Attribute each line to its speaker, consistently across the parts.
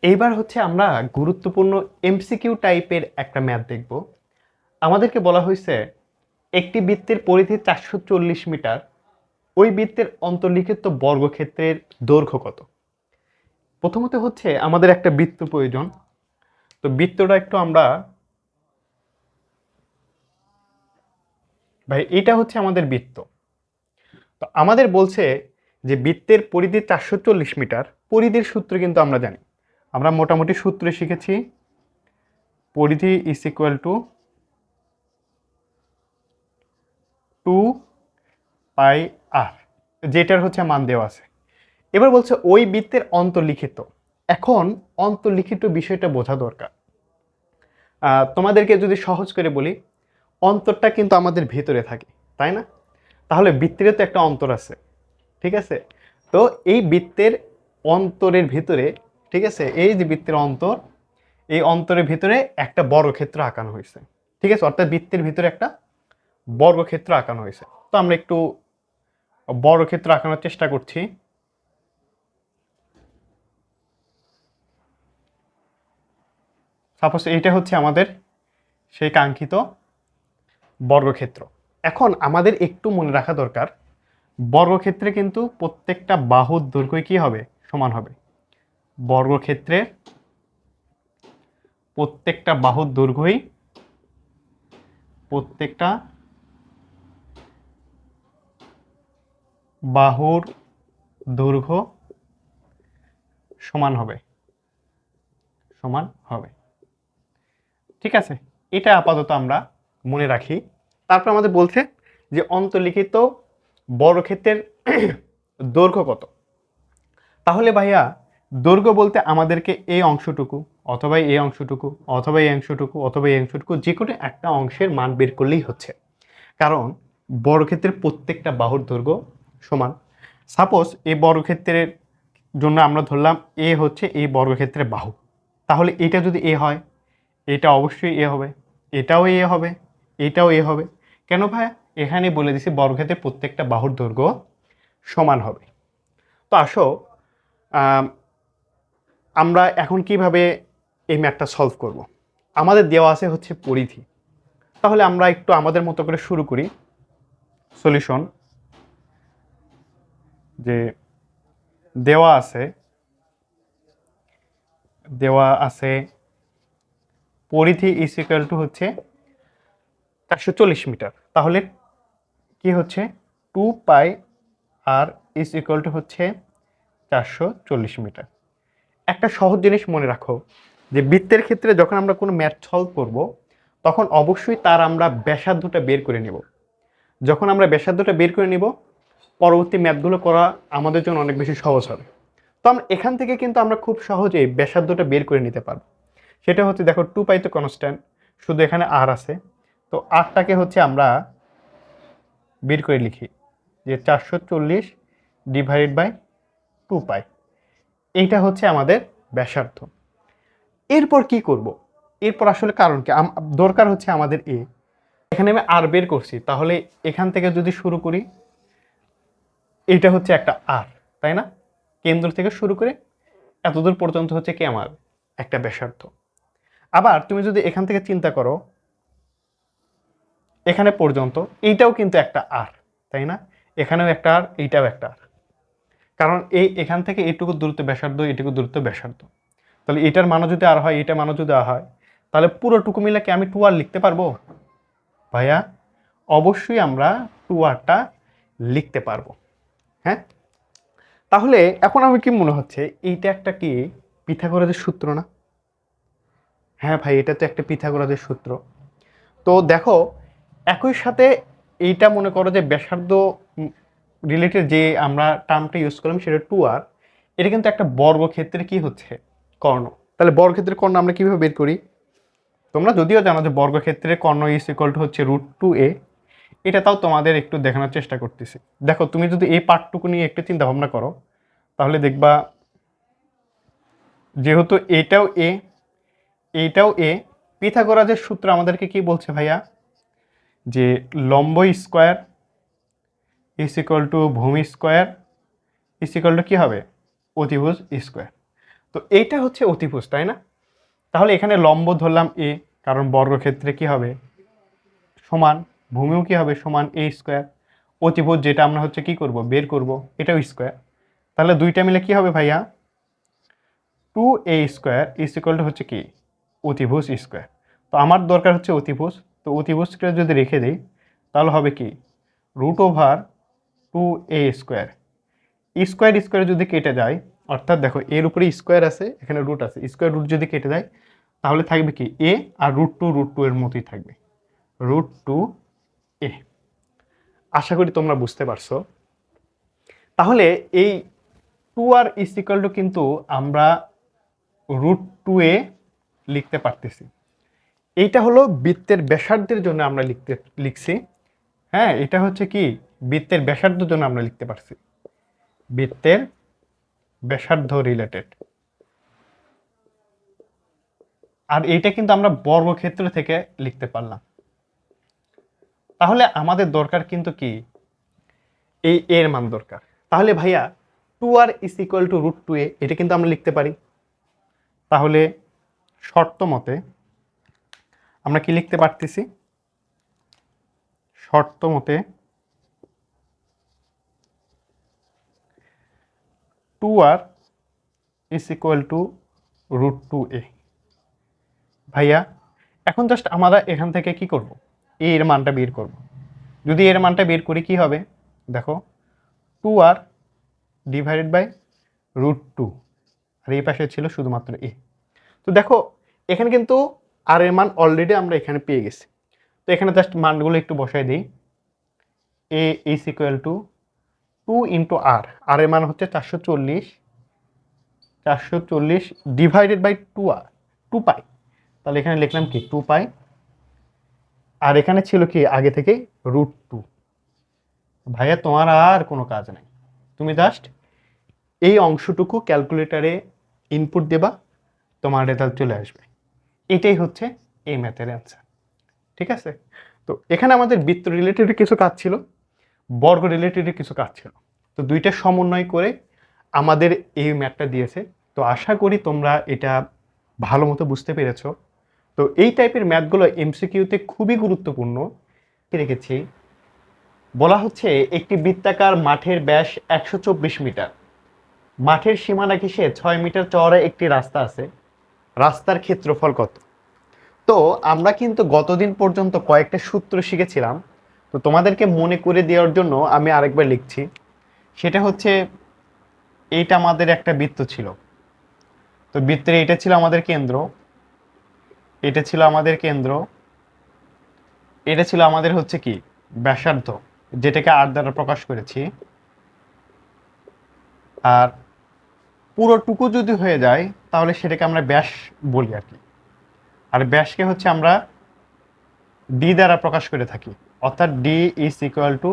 Speaker 1: এইবার হচ্ছে আমরা গুরুত্বপূর্ণ এমসিকিউ টাইপের একটা ম্যাথ দেখব। আমাদেরকে বলা হয়েছে একটি বৃত্তের পরিধি 440 মিটার, ওই বৃত্তের অন্তর্লিখিত বর্গক্ষেত্রের দৈর্ঘ্য কত। প্রথমত হচ্ছে আমাদের একটা বৃত্ত প্রয়োজন। তো বৃত্তটা একটু আমরা ভাই এটা হচ্ছে আমাদের বৃত্ত। তো আমাদের বলছে যে বৃত্তের পরিধি 440 মিটার, পরিধির সূত্র কিন্তু আমরা জানি, আমরা মোটামুটি সূত্রে শিখেছি পরিধি ইজ ইকুয়াল টু 2πr, যেটার হচ্ছে মান দেওয়া আছে। এবার বলছে ওই বৃত্তের অন্তর্লিখিত। এখন অন্তর্লিখিত বিষয়টা বোঝা দরকার। তোমাদেরকে যদি সহজ করে বলি, অন্তরটা কিন্তু আমাদের ভিতরে থাকে, তাই না? তাহলে বৃত্তের তো একটা অন্তর আছে, ঠিক আছে? তো এই বৃত্তের অন্তরের ভিতরে, ঠিক আছে, এই যে বৃত্তের অন্তর, এই অন্তরের ভিতরে একটা বর্গক্ষেত্র আঁকানো হয়েছে, ঠিক আছে? অর্থাৎ বৃত্তের ভিতরে একটা বর্গক্ষেত্র আঁকানো হয়েছে। তো আমরা একটু বর্গক্ষেত্র আঁকানোর চেষ্টা করছি। সাপোজ এইটা হচ্ছে আমাদের সেই কাঙ্ক্ষিত বর্গক্ষেত্র। এখন আমাদের একটু মনে রাখা দরকার, বর্গক্ষেত্রে কিন্তু প্রত্যেকটা বাহুর দৈর্ঘ্য কি হবে? সমান হবে। বর্গক্ষেত্রে প্রত্যেকটা বাহুর দৈর্ঘ্যই প্রত্যেকটা বাহুর দৈর্ঘ্য সমান হবে, সমান হবে, ঠিক আছে? এটা আপাতত আমরা মনে রাখি। তারপর আমাদের বলছে যে অন্তর্লিখিত বর্গক্ষেত্রের দৈর্ঘ্য কত। তাহলে ভাইয়া দৈর্ঘ্য বলতে আমাদেরকে এই অংশটুকু অথবা এই অংশটুকু অথবা এই অংশটুকু অথবা এই অংশটুকু যে কোনো একটা অংশের মান বের করলেই হচ্ছে, কারণ বর্গক্ষেত্রের প্রত্যেকটা বাহুর দৈর্ঘ্য সমান। সাপোজ এই বর্গক্ষেত্রের জন্য আমরা ধরলাম এ হচ্ছে এই বর্গক্ষেত্রের বাহু, তাহলে এটা যদি এ হয়, এটা অবশ্যই এ হবে, এটাও এ হবে, এটাও এ হবে। কেন ভাইয়া? এখানে বলে দিছি বর্গক্ষেত্রের প্রত্যেকটা বাহুর দৈর্ঘ্য সমান হবে। তো আসো আমরা এখন কিভাবে এই ম্যাথটা সলভ করব। আমাদের দেওয়া আছে হচ্ছে পরিধি, তাহলে আমরা একটু আমাদের মতো করে শুরু করি সলিউশন। যে দেওয়া আছে পরিধি ইজ ইকুয়াল টু হচ্ছে 440 মিটার, তাহলে কি হচ্ছে 2πr ইজ ইকুয়াল টু হচ্ছে 440 মিটার। একটা সহজ জিনিস মনে রাখো, যে বৃত্তের ক্ষেত্রে যখন আমরা কোনো ম্যাথ সলভ করব, তখন অবশ্যই তার আমরা ব্যাসার্ধটা বের করে নেব। যখন আমরা ব্যাসার্ধটা বের করে নিব, পরবর্তী ম্যাথগুলো করা আমাদের জন্য অনেক বেশি সহজ হবে। তো আমরা এখান থেকে কিন্তু আমরা খুব সহজেই ব্যাসার্ধটা বের করে নিতে পারবো। সেটা হচ্ছে দেখো 2π তো কনস্ট্যান্ট, শুধু এখানে আর আছে, তো আরটাকে হচ্ছে আমরা বের করে লিখি যে 440 ডিভাইডেড বাই 2π, এইটা হচ্ছে আমাদের ব্যাসার্ধ। এরপর কি করব? এরপর আসলে কারণ কি দরকার হচ্ছে আমাদের এখানে আমি আর বের করছি, তাহলে এখান থেকে যদি শুরু করি, এইটা হচ্ছে একটা আর, তাই না? কেন্দ্র থেকে শুরু করে এতদূর পর্যন্ত হচ্ছে কি আমার একটা ব্যাসার্ধ। আবার তুমি যদি এখান থেকে চিন্তা করো এখানে পর্যন্ত, এইটাও কিন্তু একটা আর, তাই না? এখানেও একটা আর, এইটাও একটা আর, কারণ এখান থেকে এইটুকু দূরত্ব ব্যাসার্ধ, এইটুকু দূরত্ব ব্যাসার্ধ। তাহলে এটার মানও যদি আর হয়, এটার মানও যদি আর হয়, তাহলে পুরোটুকু মিলে কি আমি 2r লিখতে পারবো ভাইয়া? অবশ্যই আমরা 2rটা লিখতে পারবো। হ্যাঁ, তাহলে এখন আমি কি মনে হচ্ছে এইটা একটা কি পিথাগোরাসের সূত্র না? হ্যাঁ ভাই, এটা তো একটা পিথাগোরাসের সূত্র। তো দেখো, একই সাথে এইটা মনে করো যে ব্যাসার্ধ রিলেটেড যে আমরা টার্মটা ইউজ করলাম সেটা 2r, এটা কিন্তু একটা বর্গক্ষেত্রে কি হচ্ছে কর্ণ। তাহলে বর্গক্ষেত্রের কর্ণ আমরা কিভাবে বের করি? তোমরা যদিও জানো যে বর্গক্ষেত্রের কর্ণ ইজ ইকুয়াল টু হচ্ছে √2a, এটা তাও তোমাদের একটু দেখানোর চেষ্টা করতেছি। দেখো, তুমি যদি এই পার্টটুকু নিয়ে একটু চিন্তা ভাবনা করো, তাহলে দেখবা যেহেতু এইটাও এ, পিথাগোরাসের সূত্র আমাদেরকে কি বলছে ভাইয়া? যে লম্ব স্কোয়ার ইজ ইকুয়াল টু ভূমি স্কোয়ার ইজ ইকুয়াল টু কী হবে? অতিভুজ স্কোয়ার। তো এইটা হচ্ছে অতিভুজ, তাই না? তাহলে এখানে লম্ব ধরলাম এ, কারণ বর্গক্ষেত্রে কি হবে সমান, ভূমিও কি হবে সমান এ স্কোয়ার। অতিভুজ যেটা আমরা হচ্ছে কি করব বের করব, এটাও স্কোয়ার। তাহলে দুইটা মিলে কি হবে ভাইয়া, 2a square is equal to হচ্ছে কি অতিভুজ স্কোয়ার। তো আমার দরকার হচ্ছে অতিভুজ, তো অতিভুজকে যদি রেখে দিই তাহলে হবে কি √2a স্কোয়ার। স্কোয়ার স্কোয়ার যদি কেটে যায়, অর্থাৎ দেখো এর উপরে স্কোয়ার আছে, এখানে রুট আছে, স্কোয়ার রুট যদি কেটে যায় তাহলে থাকবে কি এ, আর √2 এর মতোই থাকবে √2a। আশা করি তোমরা বুঝতে পারছো। তাহলে এই 2r ইজ ইকুয়াল টু কিন্তু আমরা √2a লিখতে পারতেছি। এইটা হলো বৃত্তের ব্যাসার্ধের জন্য আমরা লিখছি। হ্যাঁ, এটা হচ্ছে কি বৃত্তের ব্যাসার্ধের জন্য আমরা লিখতে পারছি, বৃত্তের ব্যাসার্ধ রিলেটেড। আর এইটা কিন্তু আমরা বর্গক্ষেত্র থেকে লিখতে পারলাম। তাহলে আমাদের দরকার কিন্তু কি এই এর মান দরকার। তাহলে ভাইয়া 2r is equal to √2a এটা কিন্তু আমরা লিখতে পারি। তাহলে শর্ত মতে আমরা কি লিখতে পারতেছি, শর্ত মতে 2r is equal to √2a। ভাইয়া এখন জাস্ট আমরা এখান থেকে কি করব, এর মানটা বের করব। যদি এর মানটা বের করি কি হবে দেখো, 2r ডিভাইডেড বাই √2, আর এই পাশে ছিল শুধুমাত্র এ। তো দেখো এখানে কিন্তু আর এর মান অলরেডি আমরা এখানে পেয়ে গেছি। তো এখানে জাস্ট মানগুলো একটু বসাই দিই। এ ইজ ইকুয়াল টু 2 ইন্টু আর এর মান হচ্ছে 440 ডিভাইডেড বাই 2 পাই। তাহলে এখানে লিখলাম কি 2 পাই, আর এখানে ছিল কি আগে থেকে √2। ভাইয়া তোমার আর কোনো কাজ নাই, তুমি জাস্ট এই অংশটুকু ক্যালকুলেটারে ইনপুট দেবা, তোমার রেজাল্ট চলে আসবে। এটাই হচ্ছে এই ম্যাথের অ্যান্সার। ঠিক আছে? তো এখানে আমাদের বৃত্ত রিলেটেড কিছু কাজ ছিল, বর্গ রিলেটেড কিছু কাজ ছিল। তো দুইটা সমন্বয় করে আমাদের এই ম্যাথটা দিয়েছে। তো আশা করি তোমরা এটা ভালো মতো বুঝতে পেরেছো। তো এই টাইপের ম্যাথগুলো এমসিকিউতে খুবই গুরুত্বপূর্ণ রেখেছি। বলা হচ্ছে একটি বৃত্তাকার মাঠের ব্যাস 124 মিটার, মাঠের সীমানা ঘেঁষে 6 মিটার চওড়া একটি রাস্তা আছে, রাস্তার ক্ষেত্রফল কত? তো আমরা কিন্তু গতদিন পর্যন্ত কয়েকটা সূত্র শিখেছিলাম। তো তোমাদেরকে মনে করে দেওয়ার জন্য আমি আরেকবার লিখছি। সেটা হচ্ছে এইটা আমাদের একটা বৃত্ত ছিল, তো বৃত্তের এটা ছিল আমাদের কেন্দ্র, এটা ছিল আমাদের কেন্দ্র, এটা ছিল আমাদের হচ্ছে কি ব্যাসার্ধ, যেটাকে আর দ্বারা প্রকাশ করেছি। আর পুরোটুকু যদি হয়ে যায় তাহলে সেটাকে আমরা ব্যাস বলি আর কি। আর ব্যাসকে হচ্ছে আমরা ডি দ্বারা প্রকাশ করে থাকি, অর্থাৎ D is equal to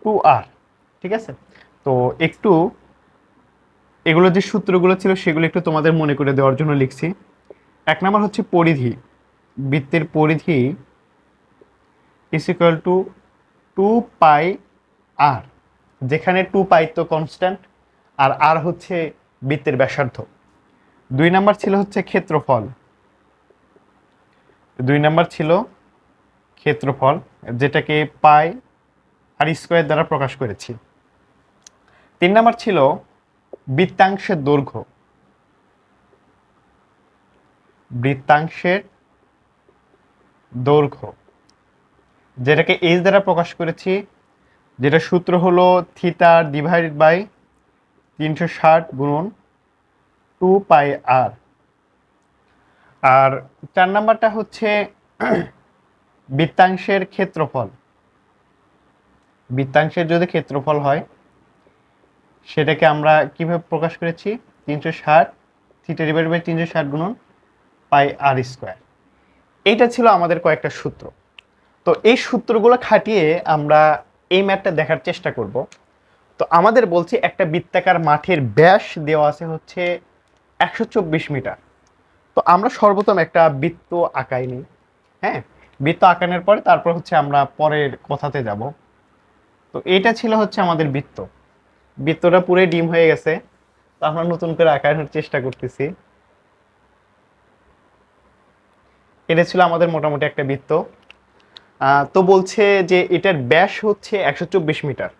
Speaker 1: 2r। ঠিক আছে? তো একটু এগুলো যে সূত্রগুলো ছিল সেগুলো একটু তোমাদের মনে করে দেওয়ার জন্য লিখছি। এক নম্বর হচ্ছে পরিধি, বৃত্তের পরিধি ইজ ইকুয়াল টু 2πr, যেখানে 2π তো কনস্ট্যান্ট আর আর হচ্ছে বৃত্তের ব্যাসার্ধ। 2 নাম্বার ছিল হচ্ছে ক্ষেত্রফল, 2 নাম্বার ছিল ক্ষেত্রফল, যেটাকে পাই আর স্কোয়ার দ্বারা প্রকাশ করেছি। 3 নাম্বার ছিল বৃত্তাংশের দৈর্ঘ্য, বৃত্তাংশের দৈর্ঘ্য, যেটাকে এইচ দ্বারা প্রকাশ করেছি, যেটা সূত্র হলো থিটা ডিভাইডেড বাই 360 গুণন 2πr। আর 4 নাম্বারটা হচ্ছে বৃত্তাংশের ক্ষেত্রফল, বৃত্তাংশের যদি ক্ষেত্রফল হয় সেটাকে আমরা কিভাবে প্রকাশ করেছি, 360 থিটা ডিভাইডেড বাই 360 গুণন πr স্কোয়ার। এইটা ছিল আমাদের কয়েকটা সূত্র। তো এই সূত্রগুলো খাটিয়ে আমরা এই ম্যাথটা দেখার চেষ্টা করব। তো আমাদের বলছে একটা বৃত্তাকার মাঠের ব্যাস দেওয়া আছে হচ্ছে 124 মিটার। তো আমরা সর্বপ্রথম একটা বৃত্ত আঁকাই নিই। হ্যাঁ, বৃত্ত আঁকানোর পরে তারপর হচ্ছে আমরা পরের কথাতে যাব। তো এইটা ছিল হচ্ছে আমাদের বৃত্ত, বৃত্তটা পুরো ডিম হয়ে গেছে। তো আমরা নতুন করে আঁকার চেষ্টা করতেছি। এটা ছিল আমাদের মোটামুটি একটা বৃত্ত। তো বলছে যে এটার ব্যাস হচ্ছে 124 মিটার,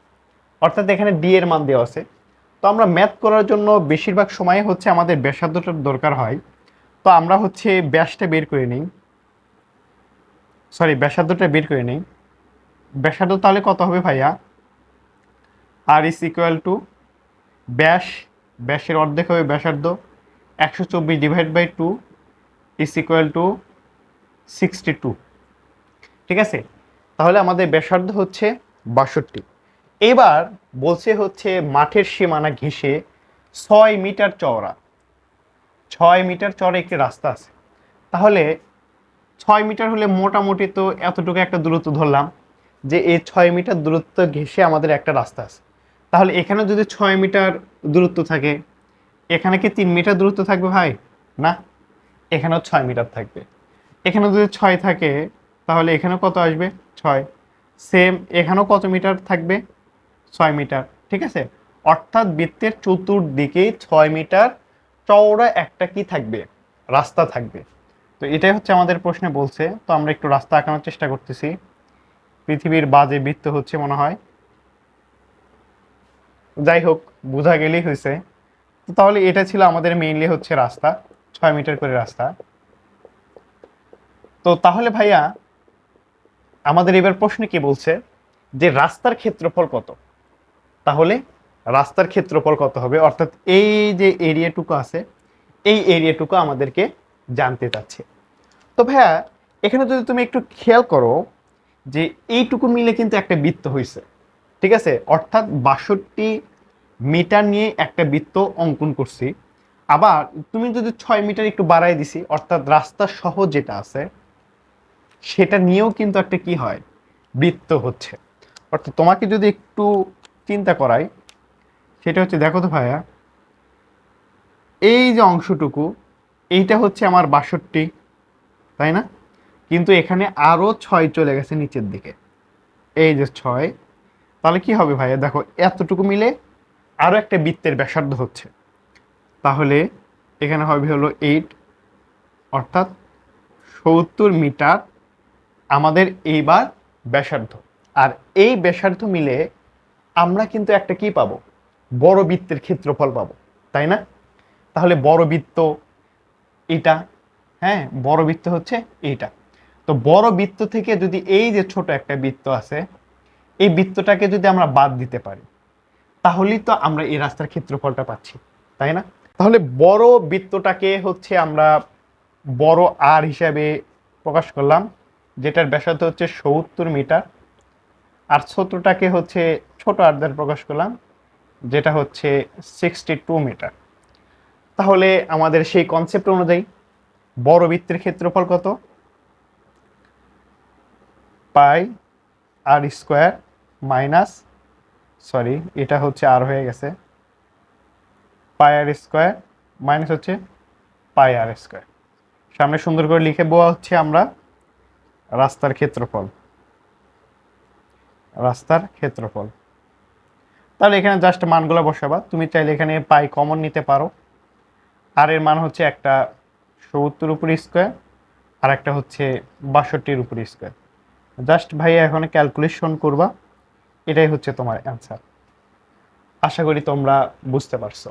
Speaker 1: অর্থাৎ এখানে ডি এর মান দেওয়া আছে। তো আমরা ম্যাথ করার জন্য বেশিরভাগ সময় হচ্ছে আমাদের ব্যাসার্ধটার দরকার হয়। তো আমরা হচ্ছে ব্যাসটা বের করে নিই, সরি ব্যাসার্ধটা বের করে নিই। ব্যাসার্ধ তাহলে কত হবে ভাইয়া? আর ইস ইকুয়াল টু ব্যাস, ব্যাসের অর্ধেক হবে ব্যাসার্ধ, 124/2 ইস ইকুয়াল টু 62। ঠিক আছে, তাহলে আমাদের ব্যাসার্ধ হচ্ছে 62। এবার বলছে হচ্ছে মাঠের সীমানা ঘেঁষে 6 মিটার চওড়া, 6 মিটার চওড়া একটি রাস্তা আছে। তাহলে 6 মিটার হলে মোটামুটি তো এতটুকু একটা দূরত্ব ধরলাম যে এই 6 মিটার দূরত্ব ঘেঁষে আমাদের একটা রাস্তা আছে। তাহলে এখানে যদি 6 মিটার দূরত্ব থাকে, এখানে কি 3 মিটার দূরত্ব থাকবে ভাই? না, এখানেও 6 মিটার থাকবে। এখানে যদি 6 থাকে তাহলে এখানে কত আসবে? 6। সেম এখানেও কত মিটার থাকবে? 6 মিটার। ঠিক আছে, অর্থাৎ বৃত্তের চতুর্দিকে 6 মিটার চওড়া একটা কি থাকবে? রাস্তা থাকবে। তো এটাই হচ্ছে আমাদের প্রশ্নে বলছে। তো আমরা একটু রাস্তা আঁকানোর চেষ্টা করতেছি। পৃথিবীর বাজে বৃত্ত হচ্ছে মনে হয়, যাই হোক বোঝা গেলেই হয়েছে। তো তাহলে এটা ছিল আমাদের মেইনলি হচ্ছে রাস্তা, 6 মিটার করে রাস্তা। তো তাহলে ভাইয়া আমাদের এবার প্রশ্নে কি বলছে যে রাস্তার ক্ষেত্রফল কত? তাহলে রাস্তার ক্ষেত্রফল কত হবে, অর্থাৎ এই যে এরিয়াটুকু আছে এই এরিয়াটুকু আমাদেরকে জানতে চাচ্ছে। তো ভাইয়া এখানে যদি তুমি একটু খেয়াল করো যে এইটুকু মিলে কিন্তু একটা বৃত্ত হয়েছে। ঠিক আছে, অর্থাৎ 62 মিটার নিয়ে একটা বৃত্ত অঙ্কন করছি। আবার তুমি যদি 6 মিটার একটু বাড়াই দিছি, অর্থাৎ রাস্তা সহ যেটা আছে সেটা নিয়েও কিন্তু একটা কি হয়? বৃত্ত হচ্ছে। অর্থাৎ তোমাকে যদি একটু চিন্তা করাই, সেটা হচ্ছে দেখো তো ভাইয়া, এই যে অংশটুকু এইটা হচ্ছে আমার 62, তাই না? কিন্তু এখানে আরো 6 চলে গেছে নিচের দিকে, এই যে 6। তাহলে কি হবে ভাইয়া? দেখো এতটুকু মিলে আরো একটা বৃত্তের ব্যাসার্ধ হচ্ছে। তাহলে এখানে হবে হলো 8, অর্থাৎ 70 মিটার আমাদের এইবার ব্যাসার্ধ। আর এই ব্যাসার্ধ মিলে আমরা কিন্তু একটা কি পাবো? বড় বৃত্তের ক্ষেত্রফল পাবো, তাই না? তাহলে বড় বৃত্ত এটা, হ্যাঁ বড় বৃত্ত হচ্ছে এইটা। তো বড় বৃত্ত থেকে যদি এই যে ছোট একটা বৃত্ত আছে এই বৃত্তটাকে যদি আমরা বাদ দিতে পারি, তাহলেই তো আমরা এই রাস্তার ক্ষেত্রফলটা পাচ্ছি, তাই না? তাহলে বড় বৃত্তটাকে হচ্ছে আমরা বড় আর হিসাবে প্রকাশ করলাম, যেটার ব্যাসার্ধ হচ্ছে 70 মিটার। আর ছোটটাকে হচ্ছে ছোট আর দ্বারা প্রকাশ করলাম, যেটা হচ্ছে 62 মিটার। তাহলে আমাদের সেই কনসেপ্ট অনুযায়ী বড় বৃত্তের ক্ষেত্রফল কত? পাই আর স্কোয়ার মাইনাস, সরি এটা হচ্ছে আর হয়ে গেছে, পাই আর স্কোয়ার মাইনাস হচ্ছে পাই আর স্কোয়ার। সামনে সুন্দর করে লিখে দেওয়া হচ্ছে আমরা রাস্তার ক্ষেত্রফল, রাস্তার ক্ষেত্রফল। তাহলে এখানে জাস্ট মানগুলো বসাবা। তুমি চাইলে এখানে পাই কমন নিতে পারো। আর এর মান হচ্ছে একটা 70 উপর স্কোয়ার আর একটা হচ্ছে 62 উপর স্কোয়ার। জাস্ট ভাইয়া এখন ক্যালকুলেশন করবা, এটাই হচ্ছে তোমার অ্যান্সার। আশা করি তোমরা বুঝতে পারছো।